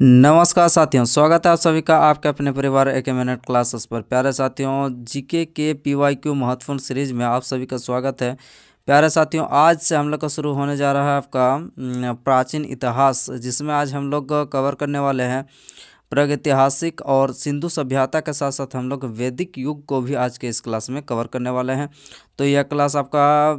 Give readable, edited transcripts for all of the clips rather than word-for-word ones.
नमस्कार साथियों, स्वागत है आप सभी का आपके अपने परिवार एक मिनट क्लासेस पर। प्यारे साथियों, जीके के पीवाईक्यू महत्वपूर्ण सीरीज में आप सभी का स्वागत है। प्यारे साथियों, आज से हम लोग का शुरू होने जा रहा है आपका प्राचीन इतिहास, जिसमें आज हम लोग कवर करने वाले हैं प्रागैतिहासिक और सिंधु सभ्यता के साथ साथ हम लोग वैदिक युग को भी आज के इस क्लास में कवर करने वाले हैं। तो यह क्लास आपका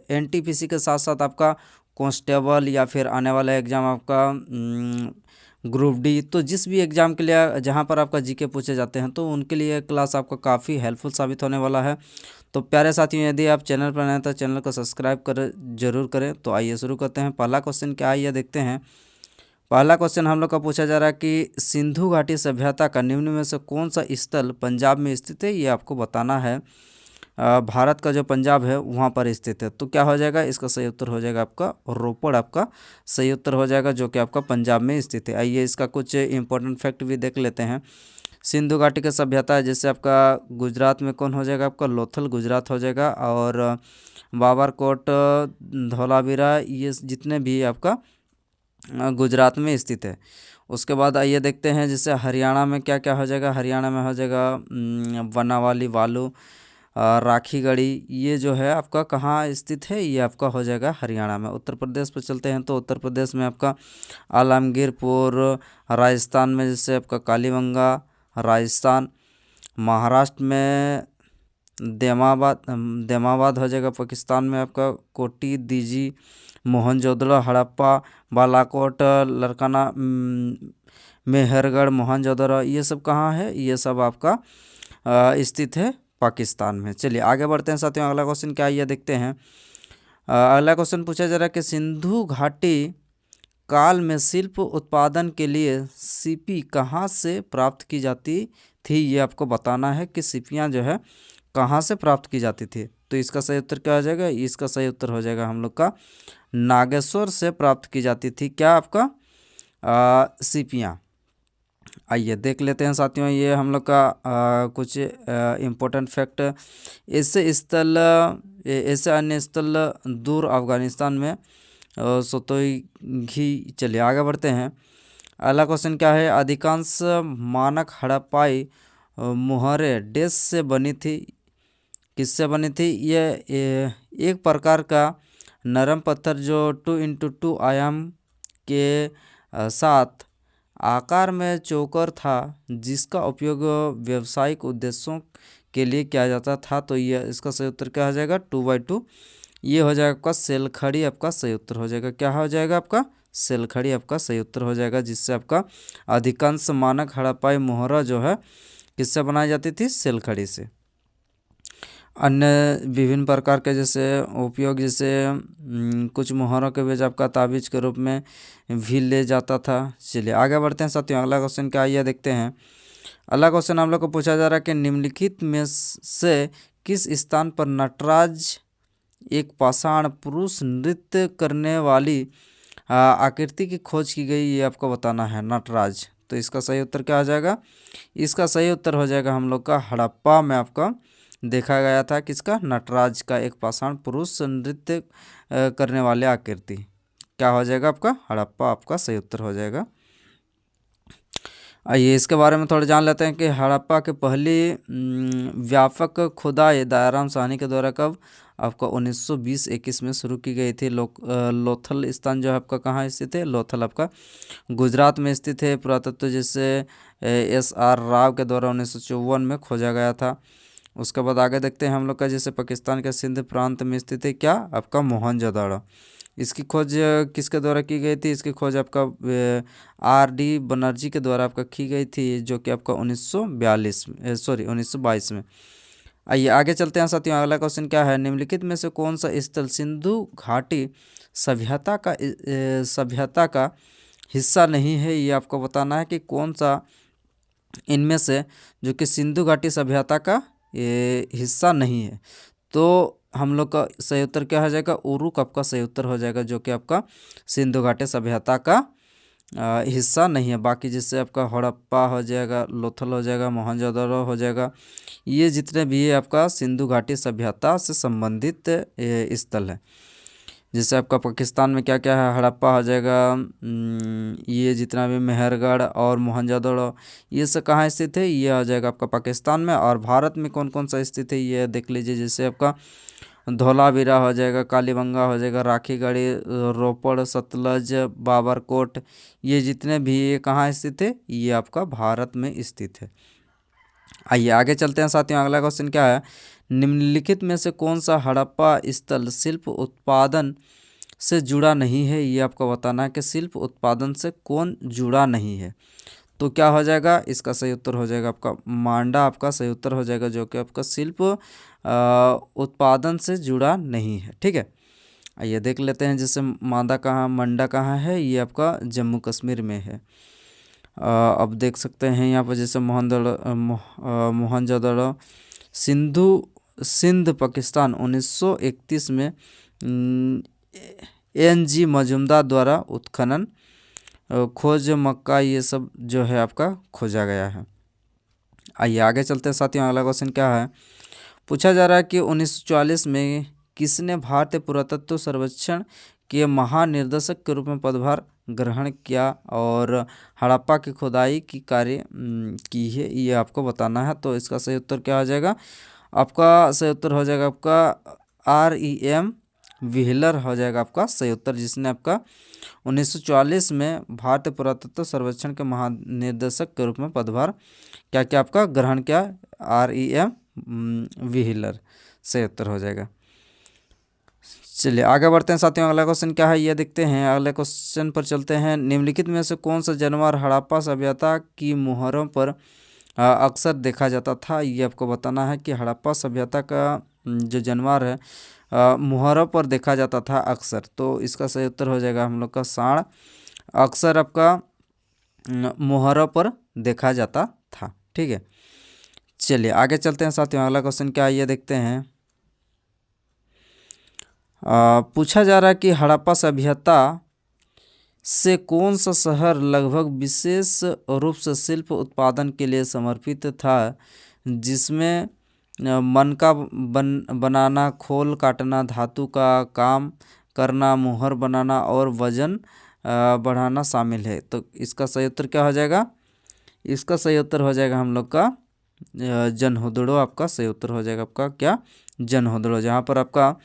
एनटीपीसी के साथ साथ आपका कांस्टेबल या फिर आने वाला एग्ज़ाम आपका ग्रुप डी, तो जिस भी एग्ज़ाम के लिए जहां पर आपका जीके पूछे जाते हैं तो उनके लिए क्लास आपका काफ़ी हेल्पफुल साबित होने वाला है। तो प्यारे साथियों, यदि आप चैनल पर नए हैं तो चैनल को सब्सक्राइब कर जरूर करें। तो आइए शुरू करते हैं। पहला क्वेश्चन क्या है ये देखते हैं। पहला क्वेश्चन हम लोग का पूछा जा रहा है कि सिंधु घाटी सभ्यता का निम्न में से कौन सा स्थल पंजाब में स्थित है, ये आपको बताना है। भारत का जो पंजाब है वहाँ पर स्थित है। तो क्या हो जाएगा, इसका सही उत्तर हो जाएगा आपका रोपड़, आपका सही उत्तर हो जाएगा, जो कि आपका पंजाब में स्थित है। आइए इसका कुछ इंपॉर्टेंट फैक्ट भी देख लेते हैं। सिंधु घाटी की सभ्यता है, जैसे आपका गुजरात में कौन हो जाएगा, आपका लोथल गुजरात हो जाएगा। और बाबरकोट, धौलावीरा, ये जितने भी आपका गुजरात में स्थित है। उसके बाद आइए देखते हैं, जैसे हरियाणा में क्या क्या हो जाएगा। हरियाणा में हो जाएगा बनावाली, वालू, राखीगढ़ी, ये जो है आपका कहाँ स्थित है, ये आपका हो जाएगा हरियाणा में। उत्तर प्रदेश पर चलते हैं तो उत्तर प्रदेश में आपका आलमगीरपुर, राजस्थान में जैसे आपका कालीबंगा, राजस्थान। महाराष्ट्र में देमाबाद हो जाएगा। पाकिस्तान में आपका कोटी, दिजी, मोहनजोदड़ो, हड़प्पा, बालाकोट, लरकाना, मेहरगढ़, मोहनजोदड़ो, ये सब कहाँ है, ये सब आपका स्थित है पाकिस्तान में। चलिए आगे बढ़ते हैं साथियों। अगला क्वेश्चन क्या है ये देखते हैं। अगला क्वेश्चन पूछा जा रहा है कि सिंधु घाटी काल में शिल्प उत्पादन के लिए सीपी कहाँ से प्राप्त की जाती थी, ये आपको बताना है कि सीपियाँ जो है कहाँ से प्राप्त की जाती थी। तो इसका सही उत्तर क्या हो जाएगा, इसका सही उत्तर हो जाएगा हम लोग का नागेश्वर से प्राप्त की जाती थी। क्या आपका सीपियाँ। आइए देख लेते हैं साथियों, ये हम लोग का कुछ इम्पोर्टेंट फैक्ट। ऐसे अन्य स्थल दूर अफगानिस्तान में सोतोगी। चलिए आगे बढ़ते हैं। अगला क्वेश्चन क्या है। अधिकांश मानक हड़प्पाई मुहरें डेस से बनी थी, किससे बनी थी। ये एक प्रकार का नरम पत्थर जो 2x2 आयाम के साथ आकार में चौकोर था, जिसका उपयोग व्यावसायिक उद्देश्यों के लिए किया जाता था। तो ये इसका सही उत्तर क्या हो जाएगा, 2x2, ये हो जाएगा आपका सेलखड़ी, आपका सही उत्तर हो जाएगा। क्या हो जाएगा आपका सेलखड़ी, आपका सही उत्तर हो जाएगा, जिससे आपका अधिकांश मानक हड़प्पाई मोहरा जो है किससे बनाई जाती थी, सेलखड़ी से। अन्य विभिन्न प्रकार के जैसे उपयोग, जैसे कुछ मोहरों के बीच आपका ताबीज के रूप में भी ले जाता था। चलिए आगे बढ़ते हैं साथियों। अगला क्वेश्चन क्या आइए देखते हैं। अगला क्वेश्चन हम लोग को पूछा जा रहा है कि निम्नलिखित में से किस स्थान पर नटराज, एक पाषाण पुरुष नृत्य करने वाली आकृति की खोज की गई, ये आपको बताना है, नटराज। तो इसका सही उत्तर क्या हो जाएगा, इसका सही उत्तर हो जाएगा हम लोग का हड़प्पा में आपका देखा गया था, किसका, नटराज का, एक पाषाण पुरुष नृत्य करने वाले आकृति। क्या हो जाएगा आपका हड़प्पा, आपका सही उत्तर हो जाएगा। आइए इसके बारे में थोड़ा जान लेते हैं कि हड़प्पा की पहली व्यापक खुदाई दयाराम साहनी के द्वारा कब आपका 1920-21 में शुरू की गई थी। लोथल स्थान जो है आपका कहाँ स्थित है, लोथल आपका गुजरात में स्थित है। पुरातत्व जैसे SR राव के द्वारा 1954 में खोजा गया था। उसके बाद आगे देखते हैं हम लोग का, जैसे पाकिस्तान के सिंध प्रांत में स्थित है क्या, आपका मोहनजोदड़ो। इसकी खोज किसके द्वारा की गई थी, इसकी खोज आपका RD बनर्जी के द्वारा आपका की गई थी, जो कि आपका 1922 में। आइए आगे चलते हैं साथियों। अगला क्वेश्चन क्या है। निम्नलिखित में से कौन सा स्थल सिंधु घाटी सभ्यता का हिस्सा नहीं है, ये आपको बताना है कि कौन सा इनमें से जो कि सिंधु घाटी सभ्यता का ये हिस्सा नहीं है। तो हम लोग का सही उत्तर क्या हो जाएगा, उरुक आपका सही उत्तर हो जाएगा, जो कि आपका सिंधु घाटी सभ्यता का हिस्सा नहीं है। बाकी जिससे आपका हड़प्पा हो जाएगा, लोथल हो जाएगा, मोहनजोदड़ो हो जाएगा, ये जितने भी है आपका सिंधु घाटी सभ्यता से संबंधित स्थल है। जैसे आपका पाकिस्तान में क्या क्या है, हड़प्पा हो जाएगा, ये जितना भी मेहरगढ़ और मोहनजोदड़ो, ये सब कहाँ स्थित है, ये हो जाएगा आपका पाकिस्तान में। और भारत में कौन कौन सा स्थित है ये देख लीजिए। जैसे आपका धौलावीरा हो जाएगा, कालीबंगा हो जाएगा, राखीगढ़ी, रोपड़, सतलज, बाबरकोट, ये जितने भी ये कहाँ स्थित है, ये आपका भारत में स्थित है। आइए आगे चलते हैं साथियों। अगला क्वेश्चन क्या है, निम्नलिखित में से कौन सा हड़प्पा स्थल शिल्प उत्पादन से जुड़ा नहीं है, ये आपको बताना है कि शिल्प उत्पादन से कौन जुड़ा नहीं है। तो क्या हो जाएगा, इसका सही उत्तर हो जाएगा आपका मांडा, आपका सही उत्तर हो जाएगा, जो कि आपका शिल्प उत्पादन से जुड़ा नहीं है। ठीक है, आइए देख लेते हैं। जैसे मंडा कहाँ है, ये आपका जम्मू कश्मीर में है। अब देख सकते हैं यहाँ पर जैसे मोहनजोदड़ो सिंध पाकिस्तान 1931 में NG मजूमदार द्वारा उत्खनन, खोज, मक्का, ये सब जो है आपका खोजा गया है। आइए आगे चलते हैं साथियों। अगला क्वेश्चन क्या है, पूछा जा रहा है कि 1944 में किसने भारतीय पुरातत्व सर्वेक्षण के महानिर्देशक के रूप में पदभार ग्रहण किया और हड़प्पा की खुदाई की कार्य की है, ये आपको बताना है। तो इसका सही उत्तर क्या हो जाएगा, आपका सही उत्तर हो जाएगा आपका REM व्हीलर हो जाएगा आपका सही उत्तर, जिसने आपका 1944 में भारतीय पुरातत्व सर्वेक्षण के महानिर्देशक के रूप में पदभार क्या क्या आपका ग्रहण किया, REM व्हीलर सही उत्तर हो जाएगा। चलिए आगे बढ़ते हैं साथियों। अगला क्वेश्चन क्या है ये देखते हैं। अगले क्वेश्चन पर चलते हैं। निम्नलिखित में से कौन सा जानवर हड़प्पा सभ्यता की मुहरों पर अक्सर देखा जाता था, ये आपको बताना है कि हड़प्पा सभ्यता का जो जानवर है मुहरों पर देखा जाता था अक्सर। तो इसका सही उत्तर हो जाएगा हम लोग का सांड, अक्सर आपका मुहरों पर देखा जाता था। ठीक है, चलिए आगे चलते हैं साथियों। अगला क्वेश्चन क्या है ये देखते हैं। पूछा जा रहा है कि हड़प्पा सभ्यता से कौन सा शहर लगभग विशेष रूप से शिल्प उत्पादन के लिए समर्पित था, जिसमें मनका बनाना, खोल काटना, धातु का काम करना, मुहर बनाना और वजन बढ़ाना शामिल है। तो इसका सही उत्तर क्या हो जाएगा, इसका सही उत्तर हो जाएगा हम लोग का जनहुदड़ो, आपका सही उत्तर हो जाएगा आपका क्या, जनहुदड़ो, जहाँ पर आपका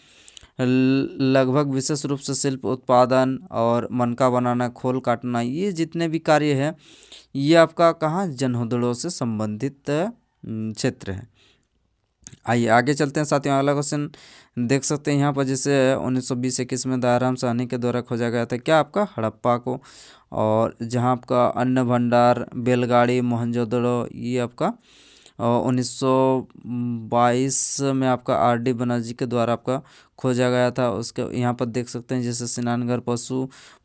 लगभग विशेष रूप से शिल्प उत्पादन और मनका बनाना, खोल काटना, ये जितने भी कार्य हैं ये आपका कहाँ, जनहुदड़ो से संबंधित क्षेत्र है। आइए आगे चलते हैं साथियों। अगला क्वेश्चन देख सकते हैं यहाँ पर, जैसे 1920-21 में दयाराम साहनी के द्वारा खोजा गया था क्या आपका हड़प्पा को, और जहाँ आपका अन्न भंडार, बैलगाड़ी, मोहनजोदड़ो, ये आपका 1922 में आपका RD बनर्जी के द्वारा आपका खोजा गया था। उसके यहाँ पर देख सकते हैं जैसे स्नानघर,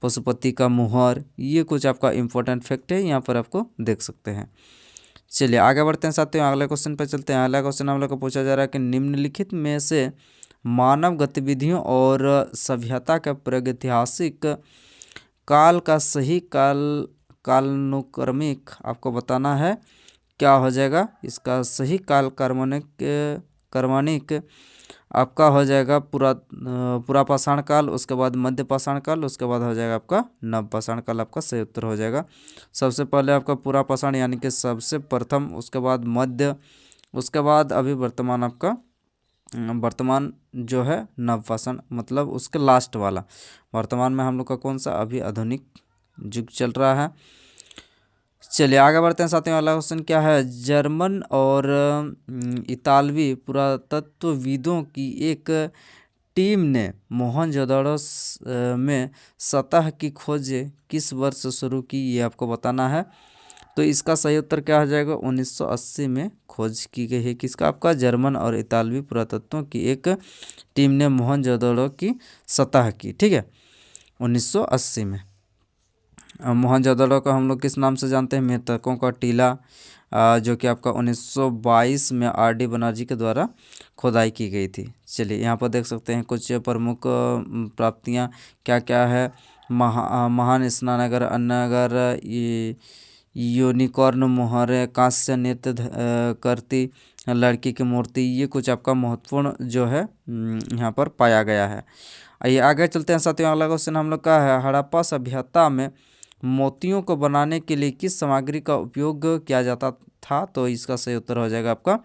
पशुपति का मुहर, ये कुछ आपका इम्पोर्टेंट फैक्ट है, यहाँ पर आपको देख सकते हैं। चलिए आगे बढ़ते हैं साथियों। अगले क्वेश्चन पर चलते हैं। अगला क्वेश्चन हम लोग को पूछा जा रहा है कि निम्नलिखित में से मानव गतिविधियों और सभ्यता का प्रागैतिहासिक काल का सही कालानुक्रमिक आपको बताना है, क्या हो जाएगा, इसका सही काल क्रमानिक आपका हो जाएगा पुरापाषाण काल, उसके बाद मध्यपाषाण काल, उसके बाद हो जाएगा आपका नवपाषाण काल, आपका सही उत्तर हो जाएगा। सबसे पहले आपका पुरापाषाण यानी कि सबसे प्रथम, उसके बाद मध्य, उसके बाद अभी वर्तमान आपका वर्तमान जो है नवपाषाण, मतलब उसके लास्ट वाला। वर्तमान में हम लोग का कौन सा, अभी आधुनिक युग चल रहा है। चलिए आगे बढ़ते हैं साथियों। अगला क्वेश्चन क्या है, जर्मन और इतालवी पुरातत्वविदों की एक टीम ने मोहनजोदड़ो में सतह की खोज किस वर्ष शुरू की, ये आपको बताना है। तो इसका सही उत्तर क्या हो जाएगा, 1980 में खोज की गई है। किसका, आपका जर्मन और इतालवी पुरातत्वों की एक टीम ने मोहनजोदड़ो की सतह की। ठीक है, 1980 में। मोहनजोदड़ो को हम लोग किस नाम से जानते हैं, मृतकों का टीला, जो कि आपका 1922 में RD बनर्जी के द्वारा खुदाई की गई थी। चलिए यहाँ पर देख सकते हैं कुछ प्रमुख प्राप्तियाँ क्या क्या है। महान स्नानगर, अन्नगर, यूनिकॉर्न मुहर, कांस्य नृत्य करती लड़की की मूर्ति, ये कुछ आपका महत्वपूर्ण जो है यहाँ पर पाया गया है। आइए आगे चलते हैं साथियों। अगला क्वेश्चन हम लोग का है, हड़प्पा सभ्यता में मोतियों को बनाने के लिए किस सामग्री का उपयोग किया जाता था? तो इसका सही उत्तर हो जाएगा आपका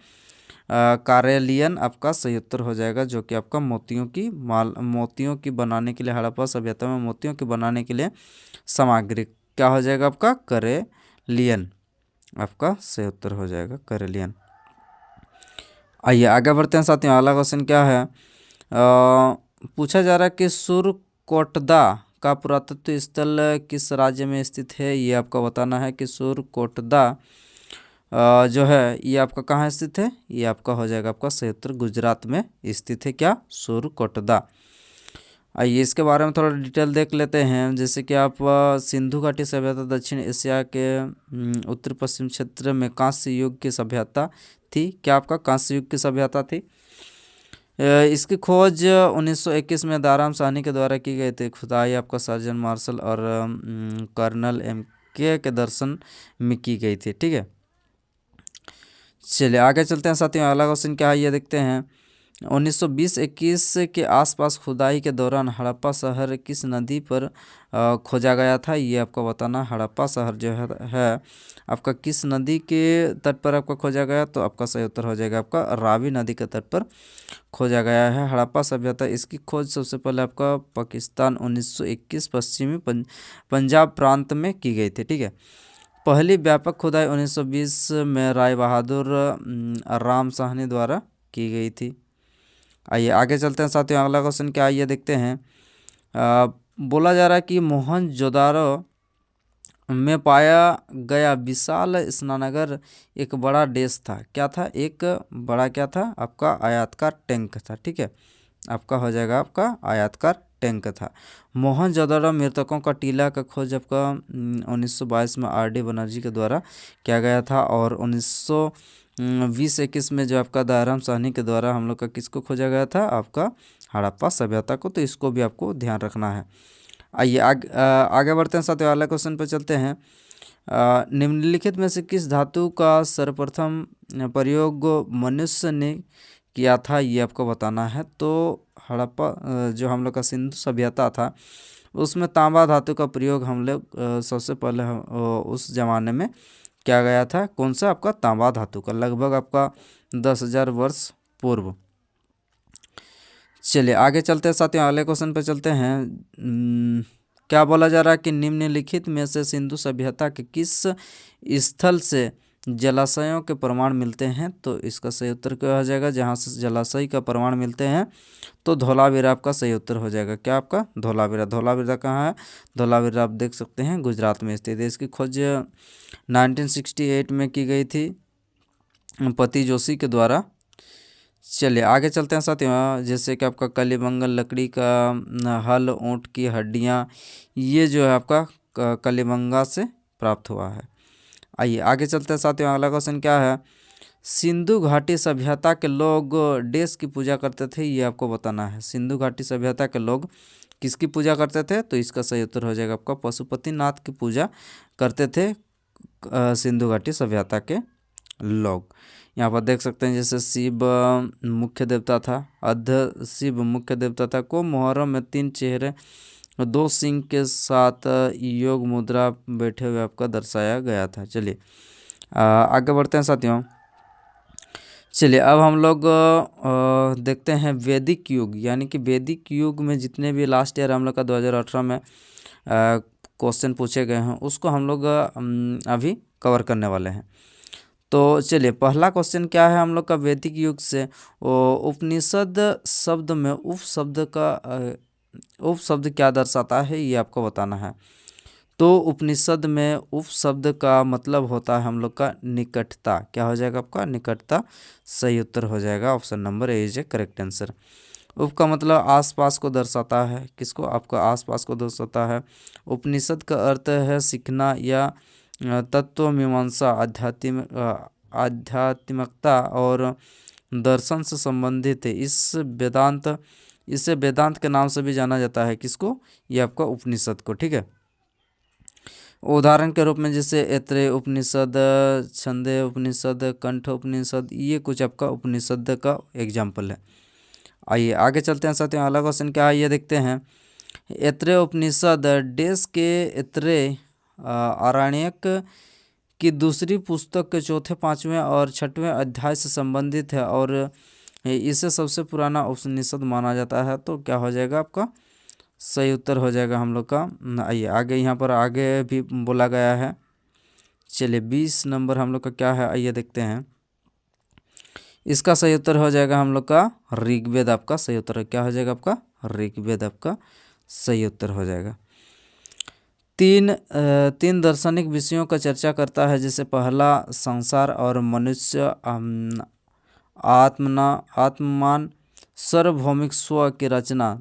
कारेलियन आपका सही उत्तर हो जाएगा, जो कि आपका मोतियों की बनाने के लिए, हड़प्पा सभ्यता में मोतियों की बनाने के लिए सामग्री क्या हो जाएगा आपका करेलियन, आपका सही उत्तर हो जाएगा करेलियन। आइए आगे बढ़ते हैं साथियों। अगला क्वेश्चन क्या है, पूछा जा रहा है कि सुरकोटदा का पुरातत्व स्थल किस राज्य में स्थित है? ये आपको बताना है कि सुरकोटदा जो है ये आपका कहाँ स्थित है? ये आपका हो जाएगा आपका सही उत्तर गुजरात में स्थित है क्या, सुरकोटदा। आइए इसके बारे में थोड़ा डिटेल देख लेते हैं। जैसे कि आप सिंधु घाटी सभ्यता दक्षिण एशिया के उत्तर पश्चिम क्षेत्र में कांस्य युग की सभ्यता थी। क्या आपका कांस्य युग की सभ्यता थी? इसकी खोज 1921 में दाराम साहनी के द्वारा की गई थी। खुदाई आपका सर्जन मार्शल और कर्नल के दर्शन में की गई थी। ठीक है, चलिए आगे चलते हैं साथियों। अगला क्वेश्चन क्या है ये देखते हैं। 1920-21 के आसपास खुदाई के दौरान हड़प्पा शहर किस नदी पर खोजा गया था? ये आपको बताना। हड़प्पा शहर जो है आपका किस नदी के तट पर आपका खोजा गया? तो आपका सही उत्तर हो जाएगा आपका रावी नदी के तट पर खोजा गया है हड़प्पा सभ्यता। इसकी खोज सबसे पहले आपका पाकिस्तान 1921 पश्चिमी पंजाब प्रांत में की गई थी। ठीक है, पहली व्यापक खुदाई 1920 में राय बहादुर राम साहनी द्वारा की गई थी। आइए आगे चलते हैं साथियों। अगला क्वेश्चन क्या है ये देखते हैं। बोला जा रहा है कि मोहनजोदारो में पाया गया विशाल स्नानघर एक बड़ा देश था। क्या था? एक बड़ा क्या था आपका आयताकार टैंक था। ठीक है, आपका हो जाएगा आपका आयताकार टैंक था। मोहनजोदड़ो मृतकों का टीला का खोज आपका 1922 में आर.डी. बनर्जी के द्वारा किया गया था, और 1920-21 में जो आपका दाराम साहनी के द्वारा हम लोग का किसको खोजा गया था? आपका हड़प्पा सभ्यता को। तो इसको भी आपको ध्यान रखना है। आइए आगे बढ़ते हैं साथियों। अगले क्वेश्चन पर चलते हैं। निम्नलिखित में से किस धातु का सर्वप्रथम प्रयोग मनुष्य ने किया था? ये आपको बताना है। तो हड़प्पा जो हम लोग का सिंधु सभ्यता था उसमें तांबा धातु का प्रयोग हम लोग सबसे पहले उस जमाने में किया गया था। कौन सा? आपका तांबा धातु का, लगभग आपका 10,000 वर्ष पूर्व। चलिए आगे चलते हैं साथियों। अगले क्वेश्चन पे चलते हैं। क्या बोला जा रहा है कि निम्नलिखित में से सिंधु सभ्यता के किस स्थल से जलाशयों के प्रमाण मिलते हैं? तो इसका सही उत्तर क्या हो जाएगा? जहाँ से जलाशय का प्रमाण मिलते हैं तो धौलावीरा आपका सही उत्तर हो जाएगा। क्या आपका? धौलावीरा। धौलावीरा कहाँ है? धौलावीरा आप देख सकते हैं गुजरात में स्थित है। इसकी खोज 1968 में की गई थी पति जोशी के द्वारा। चलिए आगे चलते हैं साथियों। जैसे कि आपका कलिबंगन लकड़ी का हल, ऊँट की हड्डियाँ, ये जो है आपका कलिबंगा से प्राप्त हुआ है। आइए आगे चलते हैं साथियों। अगला क्वेश्चन क्या है। सिंधु घाटी सभ्यता के लोग देश की पूजा करते थे? ये आपको बताना है। सिंधु घाटी सभ्यता के लोग किसकी पूजा करते थे? तो इसका सही उत्तर हो जाएगा आपका पशुपतिनाथ की पूजा करते थे सिंधु घाटी सभ्यता के लोग। यहाँ पर देख सकते हैं जैसे शिव मुख्य देवता था, अर्ध शिव मुख्य देवता था को मुहर्रम में 3 चेहरे 2 सिंह के साथ योग मुद्रा बैठे हुए आपका दर्शाया गया था। चलिए आगे बढ़ते हैं साथियों। चलिए अब हम लोग देखते हैं वैदिक युग, यानी कि वैदिक युग में जितने भी लास्ट ईयर हम लोग का 2018 में क्वेश्चन पूछे गए हैं उसको हम लोग अभी कवर करने वाले हैं। तो चलिए पहला क्वेश्चन क्या है हम लोग का वैदिक युग से। उपनिषद शब्द में उपशब्द क्या दर्शाता है? ये आपको बताना है। तो उपनिषद में उपशब्द का मतलब होता है हम लोग का निकटता। क्या हो जाएगा आपका? निकटता सही उत्तर हो जाएगा। Option number A is A correct answer. उप का मतलब आसपास को दर्शाता है। किसको? आपका आसपास को दर्शाता है। उपनिषद का अर्थ है सीखना या तत्व मीमांसा, आध्यात्मिकता और दर्शन से संबंधित है। इसे वेदांत के नाम से भी जाना जाता है। किसको? ये आपका उपनिषद को। ठीक है, उदाहरण के रूप में जैसे ऐत्रेय उपनिषद, छंदे उपनिषद, कंठ उपनिषद, ये कुछ आपका उपनिषद का एग्जाम्पल है। आइए आगे चलते हैं साथियों, अगला क्वेश्चन क्या है ये देखते हैं। ऐत्रेय उपनिषद देश के ऐत्रेय आरण्यक की दूसरी पुस्तक के चौथे, पांचवें और छठवें अध्याय से संबंधित है और इसे सबसे पुराना उपनिषद माना जाता है। तो क्या हो जाएगा आपका सही उत्तर हो जाएगा हम लोग का। आइए आगे, यहाँ पर आगे भी बोला गया है। चलिए 20 नंबर हम लोग का क्या है आइए देखते हैं। इसका सही उत्तर हो जाएगा हम लोग का ऋग्वेद। आपका सही उत्तर क्या हो जाएगा आपका ऋग्वेद आपका सही उत्तर हो जाएगा। तीन दार्शनिक विषयों का चर्चा करता है, जैसे पहला संसार और मनुष्य, आत्मान, सार्वभौमिक स्व की रचना,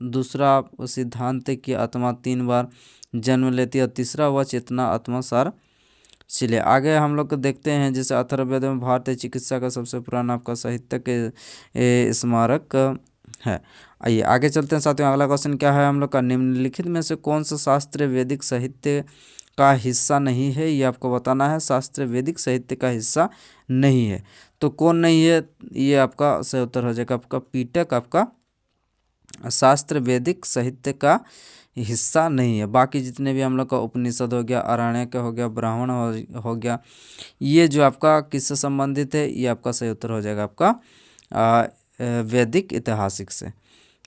दूसरा सिद्धांत की आत्मा 3 बार जन्म लेती है, तीसरा वह चेतना आत्मा सार। चलिए आगे हम लोग को देखते हैं, जैसे अथर्ववेद में भारतीय चिकित्सा का सबसे पुराना आपका साहित्य के स्मारक है। आइए आगे चलते हैं साथियों, अगला क्वेश्चन क्या है हम लोग का। निम्नलिखित में से कौन सा शास्त्र वैदिक साहित्य का हिस्सा नहीं है, ये आपको बताना है। शास्त्र वैदिक साहित्य का हिस्सा नहीं है तो कौन नहीं है, ये आपका सही उत्तर हो जाएगा आपका पीटक आपका शास्त्र वैदिक साहित्य का हिस्सा नहीं है। बाकी जितने भी हम लोग का उपनिषद हो गया, आरण्यक हो गया, ब्राह्मण हो गया, ये जो आपका किससे संबंधित है, ये आपका सही उत्तर हो जाएगा आपका वैदिक ऐतिहासिक से।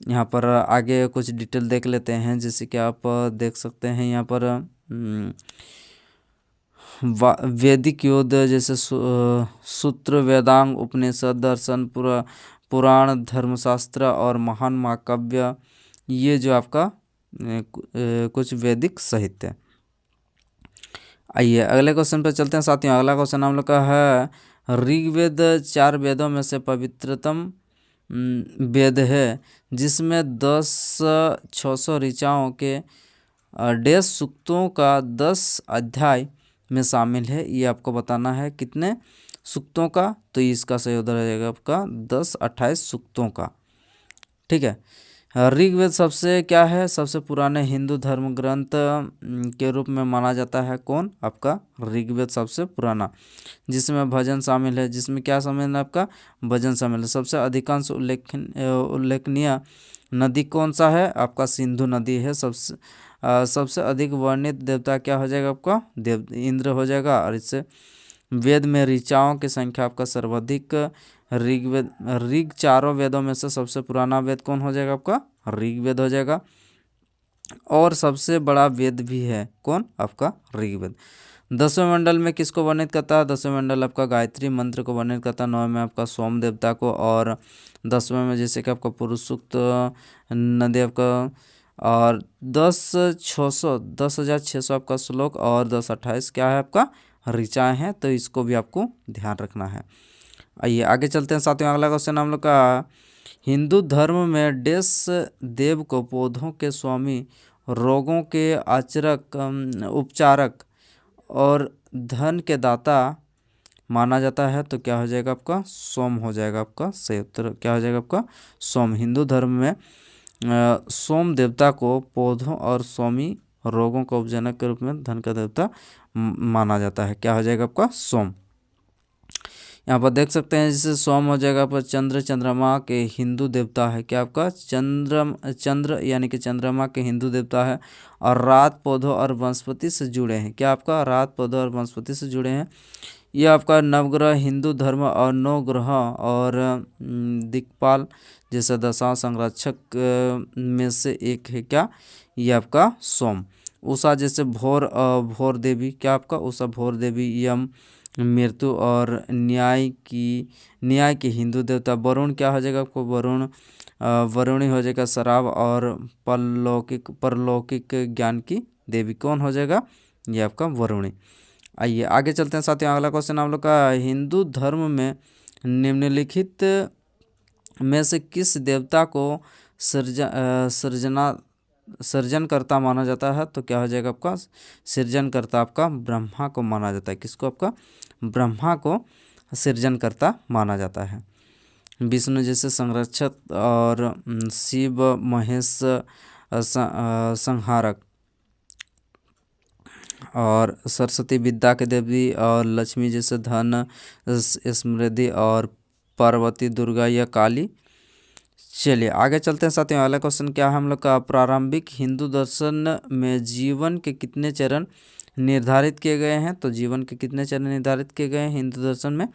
यहाँ पर आगे कुछ डिटेल देख लेते हैं, जैसे कि आप देख सकते हैं यहाँ पर वैदिक युद्ध, जैसे सूत्र, वेदांग, उपनिषद, दर्शन, पुराण, धर्मशास्त्र और महान महाकाव्य, ये जो आपका कुछ वैदिक साहित्य। आइए अगले क्वेश्चन पर चलते हैं साथियों, अगला क्वेश्चन हम लोग का है। ऋग्वेद 4 वेदों में से पवित्रतम वेद है, जिसमें 600 ऋचाओं के 150 सूक्तों का 10 अध्याय में शामिल है। ये आपको बताना है कितने सूक्तों का, तो इसका सही उत्तर हो जाएगा आपका 10-28 सूक्तों का। ठीक है। ऋग्वेद सबसे क्या है, सबसे पुराने हिंदू धर्म ग्रंथ के रूप में माना जाता है। कौन आपका ऋग्वेद सबसे पुराना, जिसमें भजन शामिल है, जिसमें क्या शामिल है आपका भजन शामिल है। सबसे अधिकांश उल्लेखनीय नदी कौन सा है, आपका सिंधु नदी है। सबसे अधिक वर्णित देवता क्या हो जाएगा आपका देव इंद्र हो जाएगा। और इससे वेद में ऋचाओं की संख्या आपका सर्वाधिक ऋग 4 वेदों में से सबसे पुराना वेद कौन हो जाएगा आपका ऋग्वेद हो जाएगा। और सबसे बड़ा वेद भी है कौन आपका ऋग्वेद। 10वें मंडल में किसको वर्णित करता है, 10वें मंडल आपका गायत्री मंत्र को वर्णित करता है। 9वें में आपका सोम देवता को, और 10वें में जैसे कि आपका पुरुष सूक्त नदी आपका, और 10,600 आपका श्लोक, और 10-28 क्या है आपका ऋचाएँ हैं। तो इसको भी आपको ध्यान रखना है। आइए आगे चलते हैं साथियों, अगला क्वेश्चन हम लोग का। हिंदू धर्म में डेस देव को पौधों के स्वामी, रोगों के उपचारक और धन के दाता माना जाता है। तो क्या हो जाएगा आपका सोम हो जाएगा आपका सही उत्तर। क्या हो जाएगा आपका सोम। हिंदू धर्म में सोम देवता को पौधों और स्वामी, रोगों का उपजनक के रूप में धन का देवता माना जाता है। क्या हो जाएगा आपका सोम। यहाँ पर देख सकते हैं, जैसे सोम हो जाएगा पर चंद्रमा के हिंदू देवता है। क्या आपका चंद्र यानी कि चंद्रमा के हिंदू देवता है। और रात, पौधों और वनस्पति से जुड़े हैं। क्या आपका रात, पौधों और वनस्पति से जुड़े हैं। ये आपका नवग्रह हिंदू धर्म और 9 ग्रह और दिक्पाल जैसे दशा संरक्षक में से एक है। क्या ये आपका सोम। उषा जैसे भोर देवी, क्या आपका उषा भोर देवी, यम मृत्यु और न्याय की हिंदू देवता। वरुण क्या हो जाएगा आपको वरुणी हो जाएगा शराब और परलौकिक ज्ञान की देवी। कौन हो जाएगा ये आपका वरुणी। आइए आगे चलते हैं साथियों, अगला क्वेश्चन हम लोग का। हिंदू धर्म में निम्नलिखित में से किस देवता को सृजनकर्ता माना जाता है। तो क्या हो जाएगा आपका सृजनकर्ता आपका ब्रह्मा को माना जाता है। किसको आपका ब्रह्मा को सृजनकर्ता माना जाता है। विष्णु जैसे संरक्षक और शिव महेश संहारक, और सरस्वती विद्या के देवी, और लक्ष्मी जैसे धन समृद्धि, और पार्वती दुर्गा या काली चलिए आगे चलते हैं साथियों। अगला क्वेश्चन क्या है हम लोग का, प्रारंभिक हिंदू दर्शन में जीवन के कितने चरण निर्धारित किए गए हैं? तो जीवन के कितने चरण निर्धारित किए गए हैं हिंदू दर्शन में?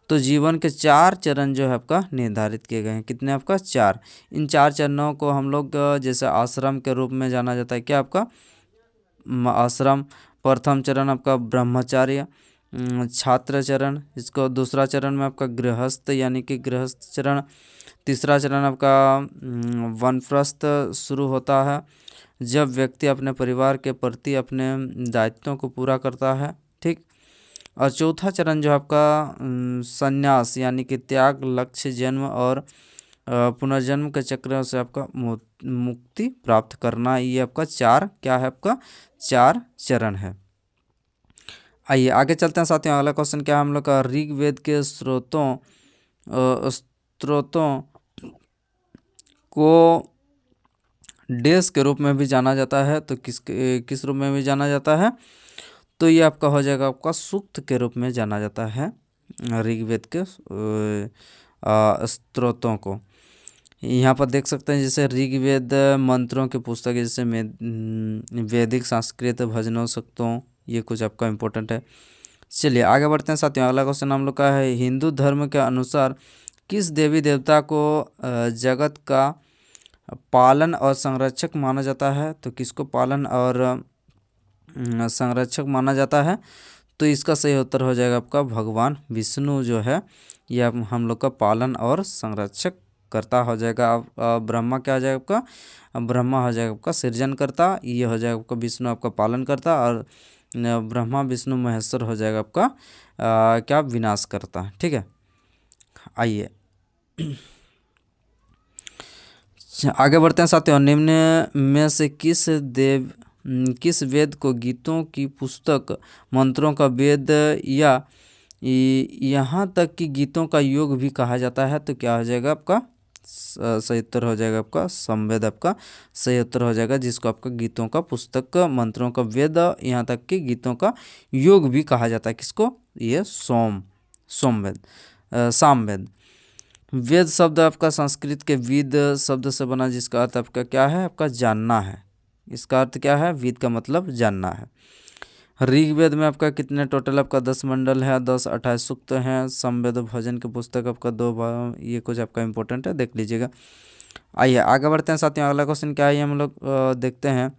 तो जीवन के 4 चरण जो है आपका निर्धारित किए गए हैं। कितने आपका? 4। इन 4 चरणों को हम लोग जैसे आश्रम के रूप में जाना जाता है। क्या आपका? आश्रम। प्रथम चरण आपका ब्रह्मचार्य, छात्र चरण, इसको दूसरा चरण में आपका गृहस्थ यानी कि गृहस्थ चरण, तीसरा चरण आपका वानप्रस्थ शुरू होता है जब व्यक्ति अपने परिवार के प्रति अपने दायित्वों को पूरा करता है, ठीक। और चौथा चरण जो आपका संन्यास यानी कि त्याग, लक्ष्य, जन्म और पुनर्जन्म के चक्र से आपका मुक्ति प्राप्त करना, ये आपका 4 क्या है आपका? 4 चरण है। आइए आगे चलते हैं साथियों। अगला क्वेश्चन क्या है हम लोग का, ऋग्वेद के स्त्रोतों को डेस के रूप में भी जाना जाता है। तो किस रूप में भी जाना जाता है? तो ये आपका हो जाएगा आपका सूक्त के रूप में जाना जाता है ऋग्वेद के स्त्रोतों को। यहाँ पर देख सकते हैं जैसे ऋग्वेद मंत्रों की पुस्तक है, जैसे वैदिक, संस्कृत, भजनों, सूक्तों, ये कुछ आपका इम्पोर्टेंट है। चलिए आगे बढ़ते हैं साथियों। अगला क्वेश्चन हम लोग का है, हिंदू धर्म के अनुसार किस देवी देवता को जगत का पालन और संरक्षक माना जाता है? तो किसको पालन और संरक्षक माना जाता है? तो इसका सही उत्तर हो जाएगा आपका भगवान विष्णु जो है, यह हम लोग का पालन और संरक्षक करता हो जाएगा। अब ब्रह्मा क्या हो जाएगा आपका? ब्रह्मा हो जाएगा आपका सृजन करता, ये हो जाएगा आपका विष्णु आपका पालन करता, और ब्रह्मा विष्णु महेश्वर हो जाएगा आपका क्या? विनाश करता, ठीक है। आइए आगे बढ़ते हैं साथियों। निम्न में से किस वेद को गीतों की पुस्तक, मंत्रों का वेद या यहाँ तक कि गीतों का योग भी कहा जाता है? तो क्या हो जाएगा आपका? सही उत्तर हो जाएगा आपका समवेद, आपका सही उत्तर हो जाएगा, जिसको आपका गीतों का पुस्तक, मंत्रों का वेद, यहाँ तक कि गीतों का योग भी कहा जाता है। किसको? ये सोमवेद, सामवेद। वेद शब्द आपका संस्कृत के वेद शब्द से बना, जिसका अर्थ आपका क्या है? आपका जानना है। इसका अर्थ क्या है? वेद का मतलब जानना है। ऋग्वेद में आपका कितने टोटल आपका 10 मंडल है, 10 28 सूक्त हैं। समवेद भजन की पुस्तक आपका 2 भाग, ये कुछ आपका इंपॉर्टेंट है, देख लीजिएगा। आइए आगे बढ़ते हैं साथियों। अगला क्वेश्चन क्या है हम लोग देखते हैं।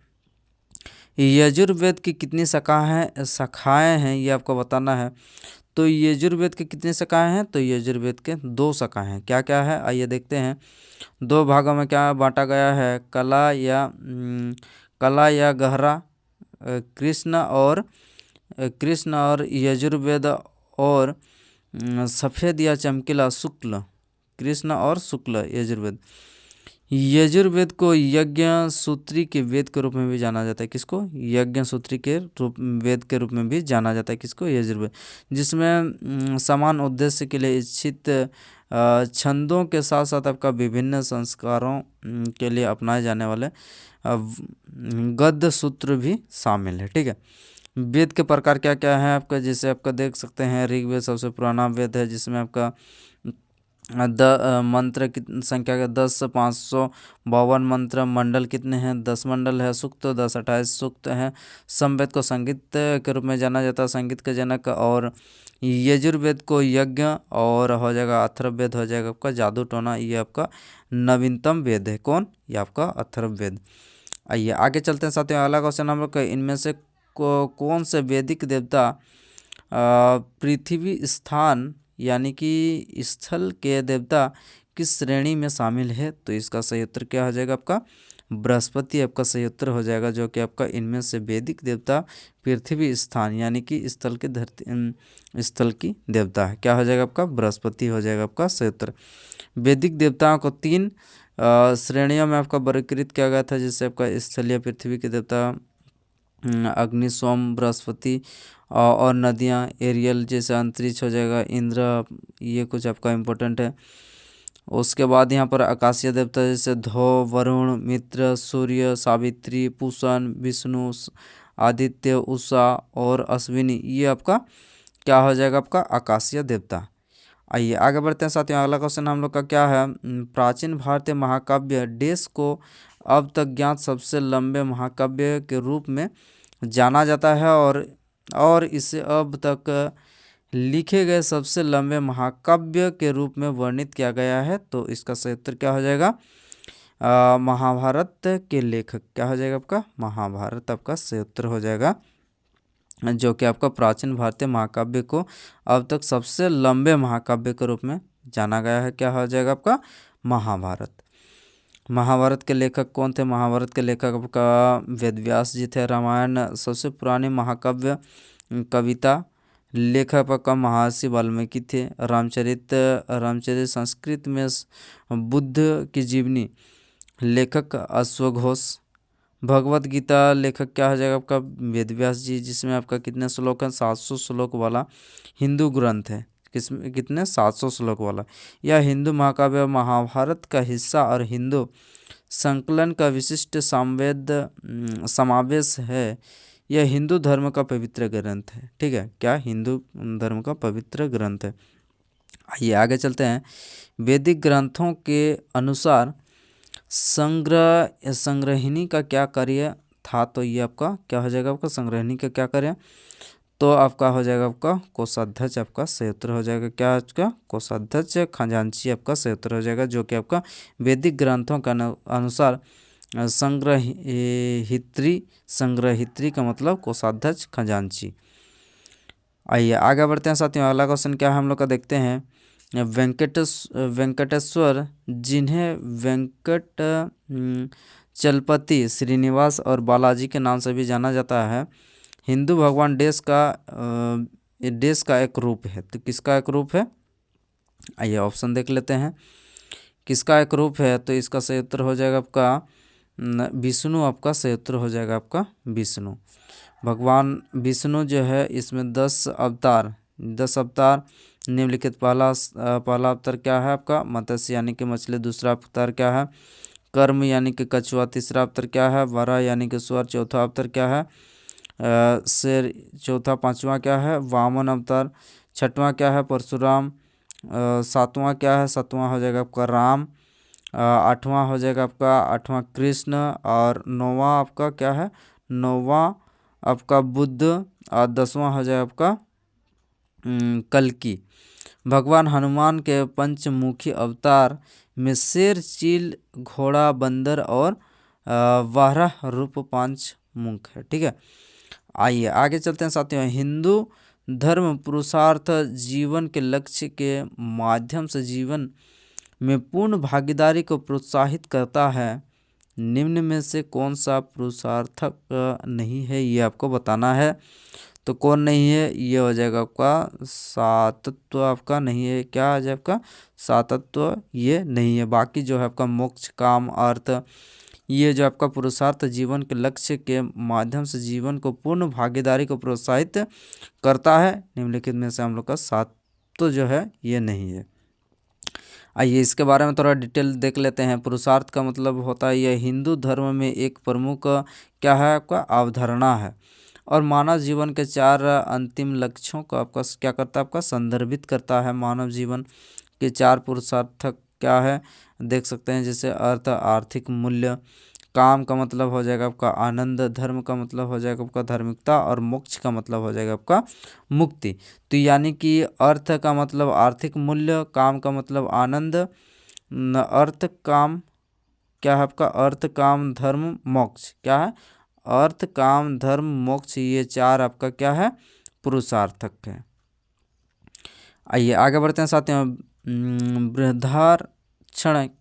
यजुर्वेद की कितनी शाखाएं हैं, ये आपको बताना है। तो यजुर्वेद के कितनी शाखाएं हैं? तो यजुर्वेद के 2 शाखाएं हैं। क्या क्या है आइए देखते हैं। 2 भागों में क्या बांटा गया है? कला या गहरा कृष्ण और यजुर्वेद, और सफ़ेद या चमकीला शुक्ल, कृष्ण और शुक्ल यजुर्वेद। यजुर्वेद को यज्ञ सूत्री के वेद के रूप में भी जाना जाता है। किसको? यज्ञ सूत्री के वेद के रूप में भी जाना जाता है। किसको? यजुर्वेद, जिसमें समान उद्देश्य के लिए इच्छित छंदों के साथ साथ आपका विभिन्न संस्कारों के लिए अपनाए जाने वाले गद्य सूत्र भी शामिल है, ठीक है। वेद के प्रकार क्या क्या है आपका? जैसे आपका देख सकते हैं, ऋग्वेद सबसे पुराना वेद है, जिसमें आपका मंत्र की संख्या का 10 552 मंत्र। मंडल कितने हैं? 10 मंडल है। सूक्त 10 28 सूक्त हैं। समवेद को संगीत के रूप में जाना जाता है, संगीत के जनक। और यजुर्वेद को यज्ञ, और हो जाएगा अथर्ववेद हो जाएगा आपका जादू टोना, ये आपका नवीनतम वेद है। कौन? ये आपका अथर्ववेद। आइए आगे चलते हैं साथियों। अगला क्वेश्चन हम लोग का, इनमें से कौन से वैदिक देवता पृथ्वी स्थान यानी कि स्थल के देवता किस श्रेणी में शामिल है? तो इसका सही उत्तर क्या हो जाएगा आपका? बृहस्पति आपका सही उत्तर हो जाएगा, जो कि आपका इनमें से वैदिक देवता पृथ्वी स्थान यानी कि स्थल की देवता है। क्या हो जाएगा आपका? बृहस्पति हो जाएगा आपका सही उत्तर। वैदिक देवताओं को 3 श्रेणियों में आपका वर्गीकृत किया गया था, जिससे आपका स्थलीय पृथ्वी के देवता अग्नि, सोम, बृहस्पति, और नदियाँ एरियल जैसे अंतरिक्ष हो जाएगा, इंद्र, ये कुछ आपका इम्पोर्टेंट है। उसके बाद यहाँ पर आकाशीय देवता जैसे ध्रुव, वरुण, मित्र, सूर्य, सावित्री, पूषण, विष्णु, आदित्य, उषा और अश्विनी, ये आपका क्या हो जाएगा? आपका आकाशीय देवता। आइए आगे बढ़ते हैं साथियों। अगला क्वेश्चन हम लोग का क्या है, प्राचीन भारतीय महाकाव्य डेस को अब तक ज्ञात सबसे लंबे महाकाव्य के रूप में जाना जाता है और इसे अब तक लिखे गए सबसे लंबे महाकाव्य के रूप में वर्णित किया गया है। तो इसका सही उत्तर क्या हो जाएगा, महाभारत के लेखक। क्या हो जाएगा आपका, महाभारत आपका सही उत्तर हो जाएगा, जो कि आपका प्राचीन भारतीय महाकाव्य को अब तक सबसे लंबे महाकाव्य के रूप में जाना गया है। क्या हो जाएगा आपका, महाभारत। महाभारत के लेखक कौन थे, महाभारत के लेखक आपका वेद व्यास जी थे। रामायण सबसे पुरानी महाकाव्य कविता लेखक आपका महर्षि वाल्मीकि थे। रामचरित संस्कृत में बुद्ध की जीवनी लेखक अश्वघोष। भगवत गीता लेखक क्या हो जाएगा आपका, वेद व्यास जी, जिसमें आपका कितने श्लोक हैं, 700 श्लोक वाला हिंदू ग्रंथ है। किसमें कितने, 700 श्लोक वाला। यह हिंदू महाकाव्य महाभारत का हिस्सा और हिंदू संकलन का विशिष्ट समावेश है। यह हिंदू धर्म का पवित्र ग्रंथ है। ठीक है, क्या हिंदू धर्म का पवित्र ग्रंथ है। आइए आगे चलते हैं। वैदिक ग्रंथों के अनुसार संग्रहिणी का क्या कार्य था। तो ये आपका क्या हो जाएगा, आपका संग्रहिणी का क्या कार्य, तो आपका हो जाएगा आपका कोषाध्यक्ष आपका सही उत्तर हो जाएगा। क्या आपका कोषाध्यक्ष खजांची आपका सही उत्तर हो जाएगा, जो कि आपका वैदिक ग्रंथों का अनुसार संग्रहित्री का मतलब कोषाध्यक्ष खजांची। आइए आगे बढ़ते हैं साथियों। अगला क्वेश्चन क्या है हम लोग का देखते हैं। वेंकटेश्वर, जिन्हें चलपति, श्रीनिवास और बालाजी के नाम से भी जाना जाता है, हिंदू भगवान डेस का एक रूप है। तो किसका एक रूप है, आइए ऑप्शन देख लेते हैं। किसका एक रूप है, तो इसका सही उत्तर हो जाएगा आपका विष्णु। आपका सही उत्तर हो जाएगा आपका विष्णु। भगवान विष्णु जो है, इसमें 10 अवतार निम्नलिखित पहला अवतार क्या है आपका, मत्स्य यानी कि मछली। दूसरा अवतार क्या है, कर्म यानी कि कछुआ। तीसरा अवतार क्या है, वराह यानी कि स्वर। चौथा अवतार क्या है, शेर। चौथा पांचवा क्या है, वामन अवतार। छठवां क्या है, परशुराम। सातवां क्या है, सातवां हो जाएगा आपका राम। आठवां हो जाएगा आठवां कृष्ण। और नौवां आपका क्या है, नौवां आपका बुद्ध। और 10वां हो जाएगा आपका कल्कि। भगवान हनुमान के पंचमुखी अवतार में शेर, चील, घोड़ा, बंदर और वाराह रूप 5 मुख है। ठीक है, आइए आगे चलते हैं साथियों। हिंदू धर्म पुरुषार्थ जीवन के लक्ष्य के माध्यम से जीवन में पूर्ण भागीदारी को प्रोत्साहित करता है। निम्न में से कौन सा पुरुषार्थक नहीं है, ये आपको बताना है। तो कौन नहीं है, ये हो जाएगा आपका सातत्व। आपका नहीं है, क्या आ जाए आपका सातत्व, ये नहीं है। बाकी जो है आपका मोक्ष, काम, अर्थ, ये जो आपका पुरुषार्थ जीवन के लक्ष्य के माध्यम से जीवन को पूर्ण भागीदारी को प्रोत्साहित करता है, निम्नलिखित में से हम लोग का सातत्व जो है ये नहीं है। आइए इसके बारे में थोड़ा डिटेल देख लेते हैं। पुरुषार्थ का मतलब होता है, यह हिंदू धर्म में एक प्रमुख क्या है आपका अवधारणा है, और मानव जीवन के 4 अंतिम लक्ष्यों को आपका क्या करता है, आपका संदर्भित करता है। मानव जीवन के 4 पुरुषार्थ क्या है, देख सकते हैं, जैसे अर्थ, आर्थिक मूल्य। काम का मतलब हो जाएगा आपका आनंद। धर्म का मतलब हो जाएगा आपका धार्मिकता। और मोक्ष का मतलब हो जाएगा आपका मुक्ति। तो यानी कि अर्थ का मतलब आर्थिक मूल्य, काम का मतलब आनंद, अर्थ काम क्या है आपका, अर्थ काम धर्म मोक्ष क्या है, अर्थ काम धर्म मोक्ष, ये 4 आपका क्या है, पुरुषार्थक है। आइए आगे बढ़ते हैं साथियों। बृहदारण्यक,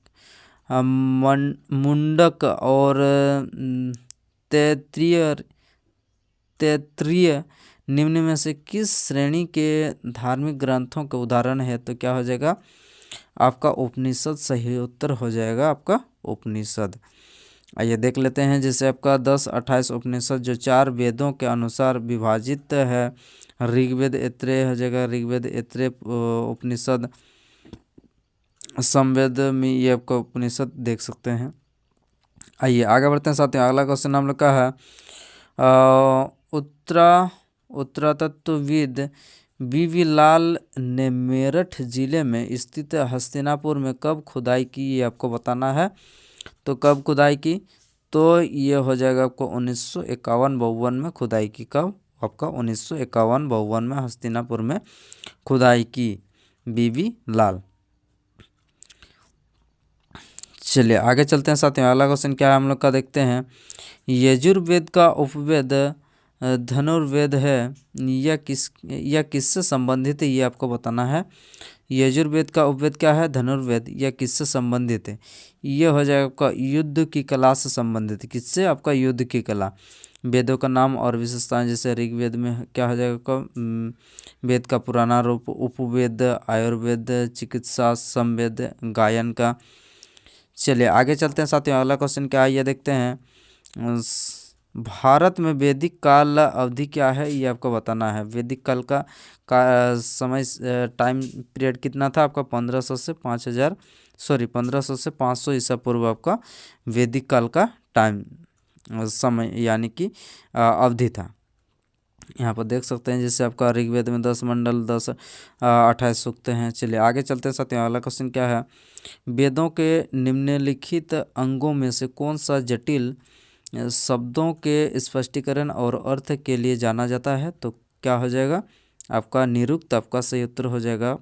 मुंडक और तैत्तिरीय निम्न में से किस श्रेणी के धार्मिक ग्रंथों के उदाहरण है। तो क्या हो जाएगा आपका उपनिषद सही उत्तर हो जाएगा आपका उपनिषद। आइए देख लेते हैं, जैसे आपका 10-28 उपनिषद जो 4 वेदों के अनुसार विभाजित है। ऋग्वेद, ऐत्रेय हो जाएगा, ऋग्वेद, ऐत्रेय उपनिषद, समवेद में ये आपका उपनिषद देख सकते हैं। आइए आगे बढ़ते हैं साथियों। अगला क्वेश्चन हम लोग का है उत्तरातत्वविद बीवी लाल ने मेरठ जिले में स्थित हस्तिनापुर में कब खुदाई की, ये आपको बताना है। तो कब खुदाई की, तो ये हो जाएगा आपको 1951-52 में खुदाई की। कब? आपका 1951-52 में हस्तिनापुर में खुदाई की बीवी लाल। चलिए आगे चलते हैं साथियों, अगला क्वेश्चन क्या है हम लोग का देखते हैं। यजुर्वेद का उपवेद धनुर्वेद है, यह किससे संबंधित है, ये आपको बताना है। यजुर्वेद का उपवेद क्या है? धनुर्वेद। यह किससे संबंधित है? ये हो जाएगा आपका युद्ध की कला से संबंधित। किससे? आपका युद्ध की कला। वेदों का नाम और विशेषताएं, जैसे ऋग्वेद में क्या हो जाएगा आपका वेद का पुराना रूप, उपवेद, आयुर्वेद, चिकित्सा, समवेद, गायन का। चलिए आगे चलते हैं साथियों, अगला क्वेश्चन क्या है ये देखते हैं। भारत में वैदिक काल अवधि क्या है, ये आपको बताना है। वैदिक काल का समय टाइम पीरियड कितना था आपका? 1500 से 5000 1500 से 500 ईसा पूर्व आपका वैदिक काल का टाइम समय यानी कि अवधि था। यहाँ पर देख सकते हैं जैसे आपका ऋग्वेद में 10 मंडल 28 सूक्त हैं। चलिए आगे चलते हैं साथियों, अगला क्वेश्चन क्या है। वेदों के निम्नलिखित अंगों में से कौन सा जटिल शब्दों के स्पष्टीकरण और अर्थ के लिए जाना जाता है? तो क्या हो जाएगा आपका निरुक्त, आपका सही उत्तर हो जाएगा,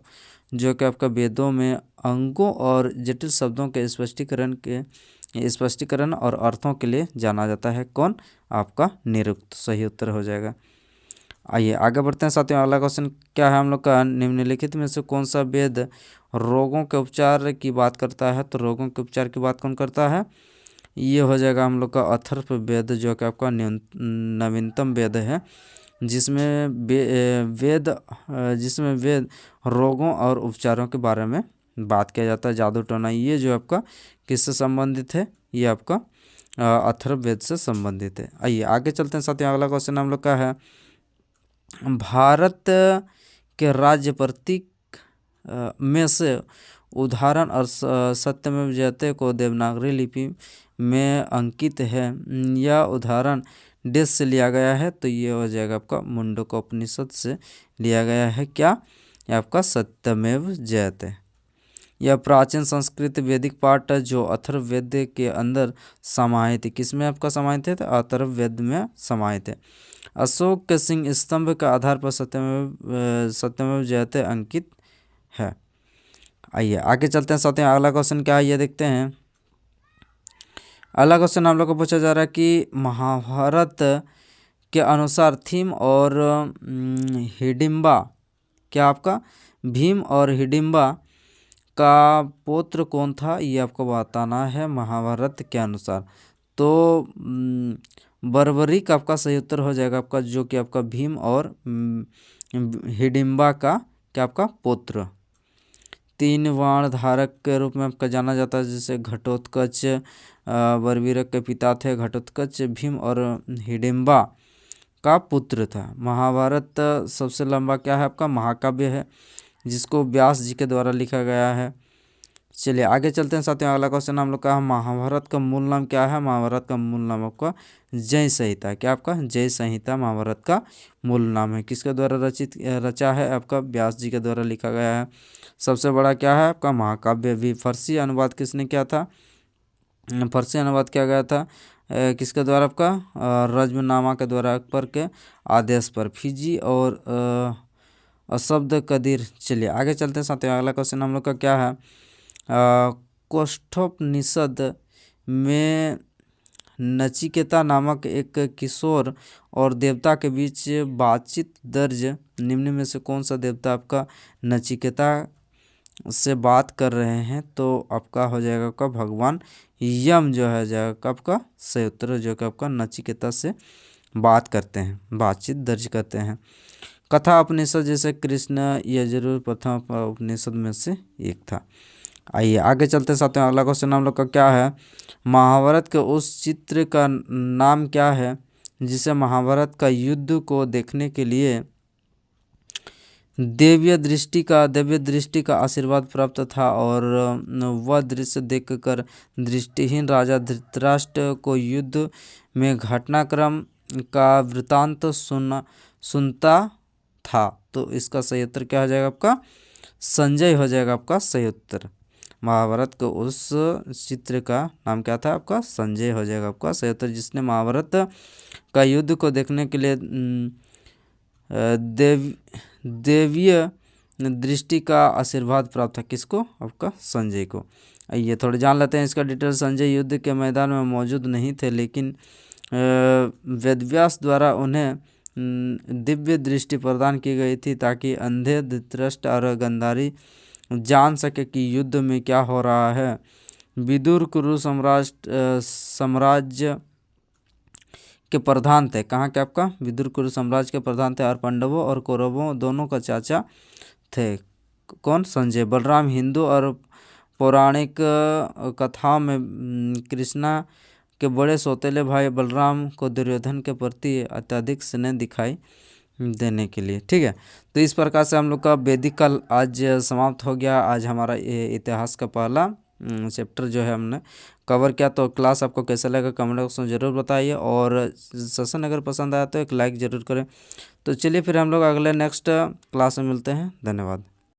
जो कि आपका वेदों में अंगों और जटिल शब्दों के स्पष्टीकरण और अर्थों के लिए जाना जाता है। कौन? आपका निरुक्त सही उत्तर हो जाएगा। आइए आगे बढ़ते हैं साथियों, अगला क्वेश्चन क्या है हम लोग का। निम्नलिखित में से कौन सा वेद रोगों के उपचार की बात करता है? तो रोगों के उपचार की बात कौन करता है? ये हो जाएगा हम लोग का अथर्ववेद, जो कि आपका नवीनतम वेद है, जिसमें वेद रोगों और उपचारों के बारे में बात किया जाता है। जादू टोना ये जो आपका किससे संबंधित है? ये आपका अथर्ववेद से संबंधित है। आइए आगे चलते हैं साथियों, अगला क्वेश्चन हम लोग का है। भारत के राज्य प्रतीक में से उदाहरण और सत्यमेव जयते को देवनागरी लिपि में अंकित है, यह उदाहरण डेस से लिया गया है। तो ये हो जाएगा आपका मुंडकोपनिषद से लिया गया है। क्या? ये आपका सत्यमेव जयते। यह प्राचीन संस्कृत वैदिक पाठ जो अथर्ववेद के अंदर समाहित है। किसमें आपका समाहित है? तो अथर्ववेद में समाहित है। अशोक के सिंह स्तंभ के आधार पर सत्यमेव जयते अंकित है। आइए आगे चलते हैं साथियों, अगला क्वेश्चन क्या है ये देखते हैं। अगला क्वेश्चन हम लोग को पूछा जा रहा है कि महाभारत के अनुसार थीम और हिडिंबा, क्या आपका भीम और हिडिंबा का पुत्र कौन था? ये आपको बताना है महाभारत के अनुसार। तो बर्बरीक आपका सही उत्तर हो जाएगा आपका, जो कि आपका भीम और हिडिंबा का क्या आपका पुत्र। 3 बाण धारक के रूप में आपका जाना जाता है, जैसे घटोत्कच बर्बरीक के पिता थे घटोत्कच, भीम और हिडिंबा का पुत्र था। महाभारत सबसे लंबा क्या है आपका? महाकाव्य है, जिसको व्यास जी के द्वारा लिखा गया है। चलिए आगे चलते हैं साथियों, अगला क्वेश्चन हम लोग का महाभारत का मूल नाम क्या है? महाभारत का मूल नाम आपका जय संहिता। क्या आपका? जय संहिता महाभारत का मूल नाम है। किसके द्वारा रचा है? आपका व्यास जी के द्वारा लिखा गया है। सबसे बड़ा क्या है आपका? महाकाव्य भी। फारसी अनुवाद किसने किया था? फारसी अनुवाद किया गया था किसके द्वारा? आपका रज्मनामा के द्वारा, अकबर के आदेश पर, फिजी और अशब्द कदीर। चलिए आगे चलते हैं साथियों, अगला क्वेश्चन हम लोग का क्या है। कौष्ठोपनिषद में नचिकेता नामक एक किशोर और देवता के बीच बातचीत दर्ज निम्न में से कौन सा देवता आपका नचिकेता से बात कर रहे हैं? तो आपका हो जाएगा आपका भगवान यम, जो है जाएगा आपका सही उत्तर, जो कि आपका नचिकेता से बात करते हैं, बातचीत दर्ज करते हैं। कथा उपनिषद जैसे कृष्ण, यह जरूर प्रथम उपनिषद में से एक था। आइए आगे चलते साथियों, अगला क्वेश्चन हम लोग का क्या है। महाभारत के उस चित्र का नाम क्या है जिसे महाभारत का युद्ध को देखने के लिए दिव्य दृष्टि का आशीर्वाद प्राप्त था, और वह दृश्य देखकर दृष्टिहीन राजा धृतराष्ट्र को युद्ध में घटनाक्रम का वृतांत सुनता था। तो इसका सही उत्तर क्या हो जाएगा आपका? संजय हो जाएगा आपका सही उत्तर। महाभारत के उस चित्र का नाम क्या था आपका? संजय हो जाएगा आपका सही उत्तर, जिसने महाभारत का युद्ध को देखने के लिए देवीय दृष्टि का आशीर्वाद प्राप्त था। किसको? आपका संजय को। ये थोड़े जान लेते हैं इसका डिटेल। संजय युद्ध के मैदान में मौजूद नहीं थे, लेकिन वेदव्यास द्वारा उन्हें दिव्य दृष्टि प्रदान की गई थी, ताकि अंधे, धृतराष्ट्र और गांधारी जान सके कि युद्ध में क्या हो रहा है। विदुर कुरु साम्राज्य के प्रधान थे। कहाँ के? आपका विदुर कुरु साम्राज्य के प्रधान थे, और पांडवों और कौरवों दोनों का चाचा थे। कौन? संजय। बलराम हिंदू और पौराणिक कथाओं में कृष्णा के बड़े सौतेले भाई बलराम को दुर्योधन के प्रति अत्यधिक स्नेह दिखाई देने के लिए। ठीक है, तो इस प्रकार से हम लोग का वैदिक काल आज समाप्त हो गया। आज हमारा इतिहास का पहला चैप्टर जो है हमने कवर किया। तो क्लास आपको कैसा लगा कमेंट बॉक्स में ज़रूर बताइए, और सेशन अगर पसंद आया तो एक लाइक ज़रूर करें। तो चलिए फिर हम लोग अगले नेक्स्ट क्लास में मिलते हैं। धन्यवाद।